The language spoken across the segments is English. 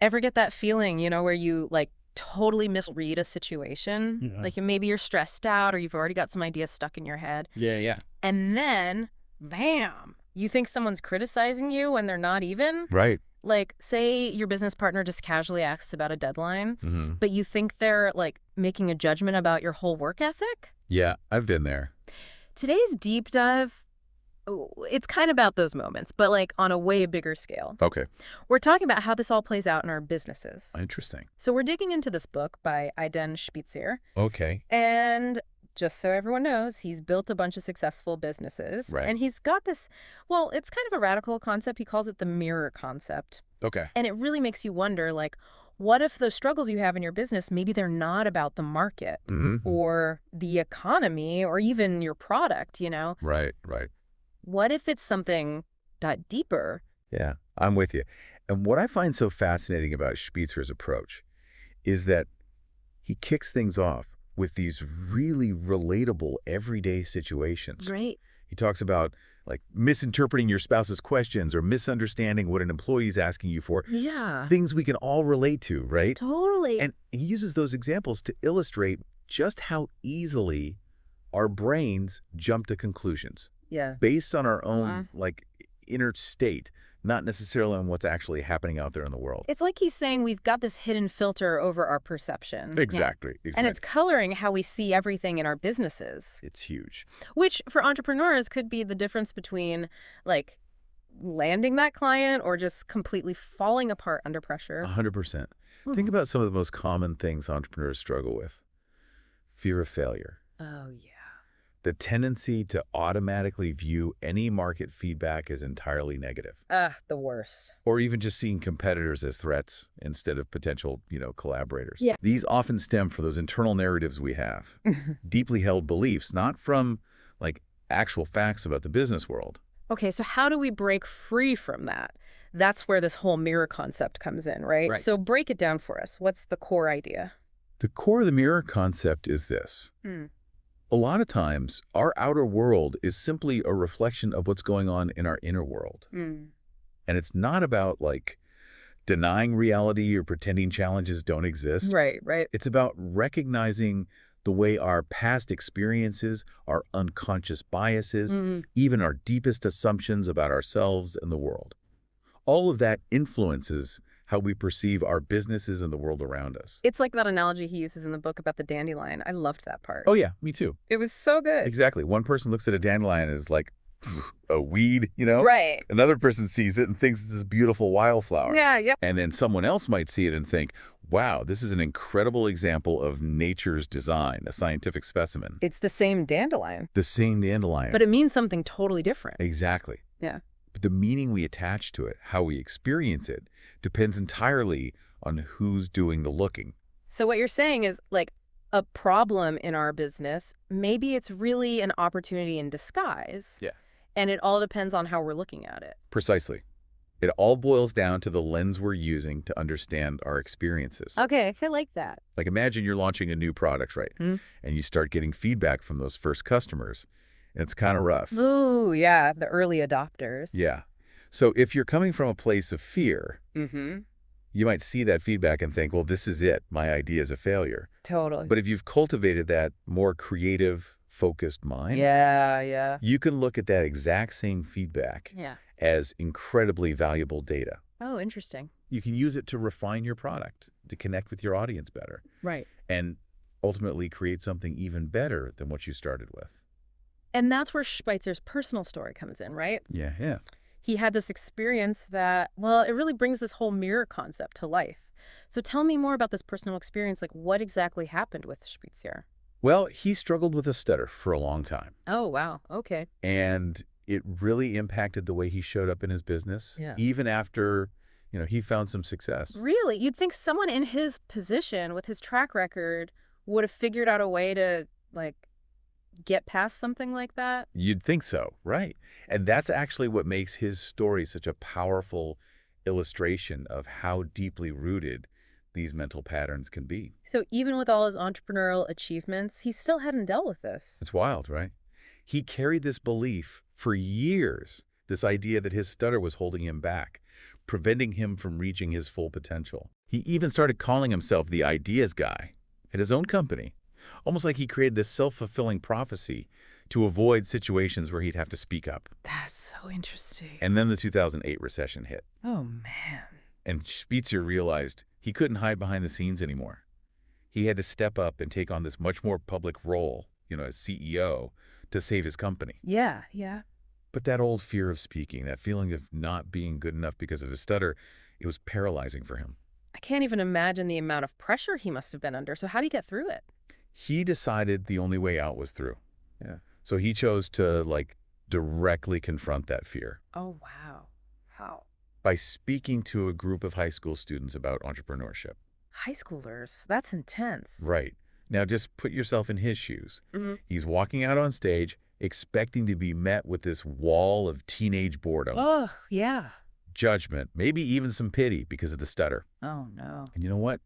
Ever get that feeling, where you like totally misread a situation? Yeah. Like maybe you're stressed out or you've already got some ideas stuck in your head. Yeah, yeah. And then, bam, you think someone's criticizing you when they're not even. Right. Like, say your business partner just casually asks about a deadline, Mm-hmm. but you think they're like making a judgment about your whole work ethic? Yeah, I've been there. Today's deep dive, it's kind of about those moments, but like on a way bigger scale. Okay. We're talking about how this all plays out in our businesses. Interesting. So we're digging into this book by Aiden Spitzer. Okay. And just so everyone knows, he's built a bunch of successful businesses. Right. And he's got this, well, it's kind of a radical concept. He calls it the mirror concept. Okay. And it really makes you wonder, like, what if those struggles you have in your business, maybe they're not about the market or the economy or even your product, Right, right. What if it's something deeper? Yeah, I'm with you. And what I find so fascinating about Spitzer's approach is that he kicks things off with these really relatable everyday situations. Great. He talks about like misinterpreting your spouse's questions or misunderstanding what an employee's asking you for. Yeah. Things we can all relate to, right? Totally. And he uses those examples to illustrate just how easily our brains jump to conclusions Yeah. based on our own like inner state, not necessarily on what's actually happening out there in the world. It's like he's saying we've got this hidden filter over our perception. Exactly. And it's coloring how we see everything in our businesses. It's huge. Which, for entrepreneurs, could be the difference between, like, landing that client or just completely falling apart under pressure. 100%. Think about some of the most common things entrepreneurs struggle with. Fear of failure. Oh, yeah. The tendency to automatically view any market feedback as entirely negative. The worst. Or even just seeing competitors as threats instead of potential, collaborators. Yeah. These often stem from those internal narratives we have. Deeply held beliefs, not from, like, actual facts about the business world. Okay, so how do we break free from that? That's where this whole mirror concept comes in, right? Right. So break it down for us. What's the core idea? The core of the mirror concept is this. A lot of times, our outer world is simply a reflection of what's going on in our inner world. And it's not about, like, denying reality or pretending challenges don't exist. Right. It's about recognizing the way our past experiences, our unconscious biases, even our deepest assumptions about ourselves and the world. All of that influences how we perceive our businesses and the world around us. It's like that analogy he uses in the book about the dandelion. I loved that part. Oh, yeah, me too. It was so good. Exactly. One person looks at a dandelion as like a weed, Right. Another person sees it and thinks it's this beautiful wildflower. Yeah. And then someone else might see it and think, wow, this is an incredible example of nature's design, a scientific specimen. It's the same dandelion. The same dandelion. But it means something totally different. Exactly. Yeah. But the meaning we attach to it, how we experience it, depends entirely on who's doing the looking. So what you're saying is, like, a problem in our business, maybe it's really an opportunity in disguise. Yeah. And it all depends on how we're looking at it. Precisely. It all boils down to the lens we're using to understand our experiences. Okay, I like that. Like, imagine you're launching a new product, right? And you start getting feedback from those first customers, and it's kind of rough. Ooh, yeah, the early adopters. Yeah. So if you're coming from a place of fear, you might see that feedback and think, well, this is it. My idea is a failure. Totally. But if you've cultivated that more creative, focused mind, Yeah. you can look at that exact same feedback as incredibly valuable data. Oh, interesting. You can use it to refine your product, to connect with your audience better, Right. and ultimately create something even better than what you started with. And that's where Spitzer's personal story comes in, right? Yeah. He had this experience that, well, it really brings this whole mirror concept to life. So tell me more about this personal experience. Like, what exactly happened with Spitzer? Well, he struggled with a stutter for a long time. Oh, wow. Okay. And it really impacted the way he showed up in his business, Yeah. even after, he found some success. Really? You'd think someone in his position with his track record would have figured out a way to, like, get past something like that? You'd think so, right? And that's actually what makes his story such a powerful illustration of how deeply rooted these mental patterns can be. So even with all his entrepreneurial achievements, he still hadn't dealt with this. It's wild, right? He carried this belief for years, this idea that his stutter was holding him back, preventing him from reaching his full potential. He even started calling himself the ideas guy at his own company, almost like he created this self-fulfilling prophecy to avoid situations where he'd have to speak up. That's so interesting. And then the 2008 recession hit, Oh, man. and Spitzer realized he couldn't hide behind the scenes anymore. He had to step up and take on this much more public role, as CEO, to save his company. Yeah, yeah. But that old fear of speaking, that feeling of not being good enough because of his stutter, it was paralyzing for him. I can't even imagine the amount of pressure he must have been under. So how did he get through it? He decided the only way out was through. Yeah. So he chose to, directly confront that fear Oh, wow. How? by speaking to a group of high school students about entrepreneurship. High schoolers. That's intense. Right. Now just put yourself in his shoes. Mm-hmm. He's walking out on stage expecting to be met with this wall of teenage boredom, Ugh, yeah. judgment, maybe even some pity because of the stutter. Oh, no. And you know what?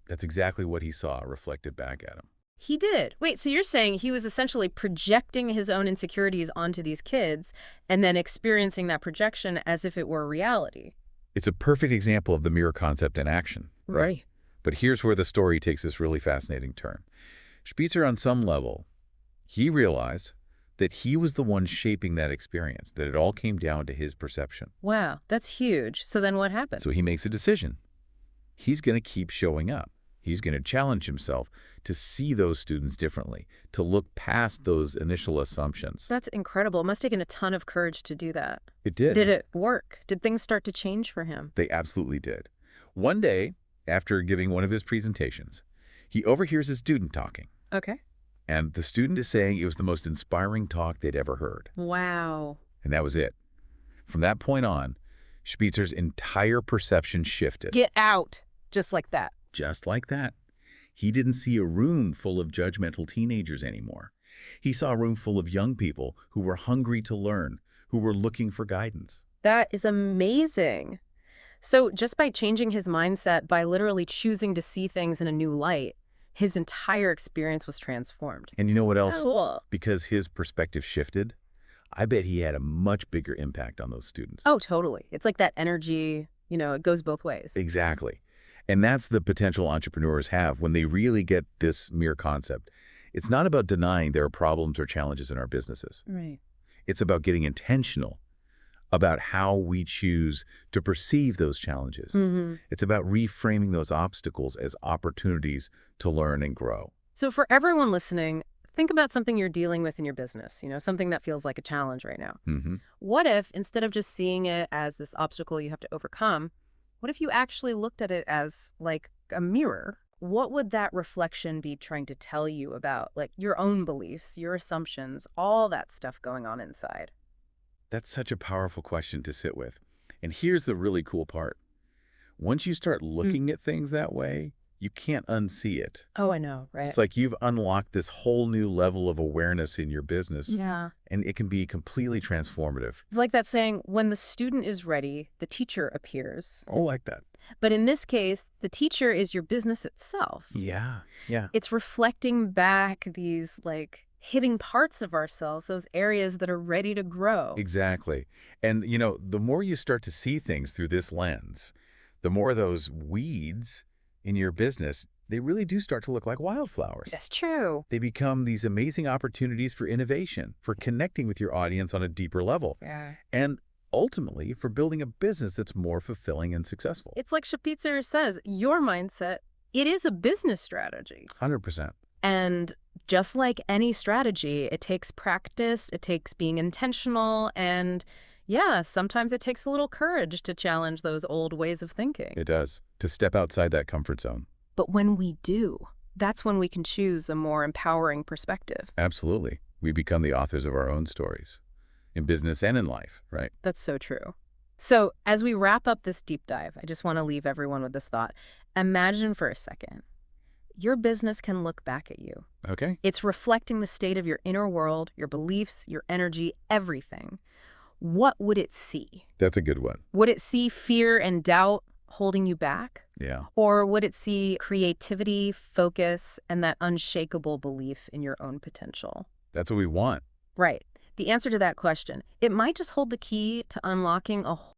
That's exactly what he saw reflected back at him. He did. Wait, so you're saying he was essentially projecting his own insecurities onto these kids and then experiencing that projection as if it were reality? It's a perfect example of the mirror concept in action. Right. But here's where the story takes this really fascinating turn. Spitzer, on some level, he realized that he was the one shaping that experience, that it all came down to his perception. Wow, that's huge. So then what happened? So he makes a decision. He's going to keep showing up. He's going to challenge himself to see those students differently, to look past those initial assumptions. That's incredible. It must have taken a ton of courage to do that. It did. Did it work? Did things start to change for him? They absolutely did. One day, after giving one of his presentations, he overhears a student talking. Okay. And the student is saying it was the most inspiring talk they'd ever heard. Wow. And that was it. From that point on, Spitzer's entire perception shifted. Get out. Just like that. Just like that. He didn't see a room full of judgmental teenagers anymore. He saw a room full of young people who were hungry to learn, who were looking for guidance. That is amazing. So just by changing his mindset, by literally choosing to see things in a new light, his entire experience was transformed. And you know what else? Cool. Because his perspective shifted, I bet he had a much bigger impact on those students. Oh, totally. It's like that energy, it goes both ways. Exactly. And that's the potential entrepreneurs have when they really get this mere concept. It's not about denying there are problems or challenges in our businesses. Right. It's about getting intentional about how we choose to perceive those challenges. Mm-hmm. It's about reframing those obstacles as opportunities to learn and grow. So for everyone listening, think about something you're dealing with in your business, something that feels like a challenge right now. Mm-hmm. What if, instead of just seeing it as this obstacle you have to overcome, what if you actually looked at it as like a mirror? What would that reflection be trying to tell you about, like, your own beliefs, your assumptions, all that stuff going on inside? That's such a powerful question to sit with. And here's the really cool part. Once you start looking at things that way, you can't unsee it. Oh, I know, right? It's like you've unlocked this whole new level of awareness in your business, Yeah. and it can be completely transformative. It's like that saying, when the student is ready, the teacher appears. Oh, like that. But in this case, the teacher is your business itself. Yeah, yeah. It's reflecting back these, hidden parts of ourselves, those areas that are ready to grow. Exactly. And, the more you start to see things through this lens, the more those weeds in your business, they really do start to look like wildflowers. That's true. They become these amazing opportunities for innovation, for connecting with your audience on a deeper level, Yeah. and ultimately for building a business that's more fulfilling and successful. It's like Spitzer says, your mindset, it is a business strategy. 100%. And just like any strategy, it takes practice, it takes being intentional, and yeah, sometimes it takes a little courage to challenge those old ways of thinking. It does, to step outside that comfort zone. But when we do, that's when we can choose a more empowering perspective. Absolutely. We become the authors of our own stories, in business and in life, right? That's so true. So as we wrap up this deep dive, I just want to leave everyone with this thought. Imagine for a second, your business can look back at you. Okay. It's reflecting the state of your inner world, your beliefs, your energy, everything. What would it see? That's a good one. Would it see fear and doubt holding you back? Yeah. Or would it see creativity, focus, and that unshakable belief in your own potential? That's what we want. Right. The answer to that question, it might just hold the key to unlocking a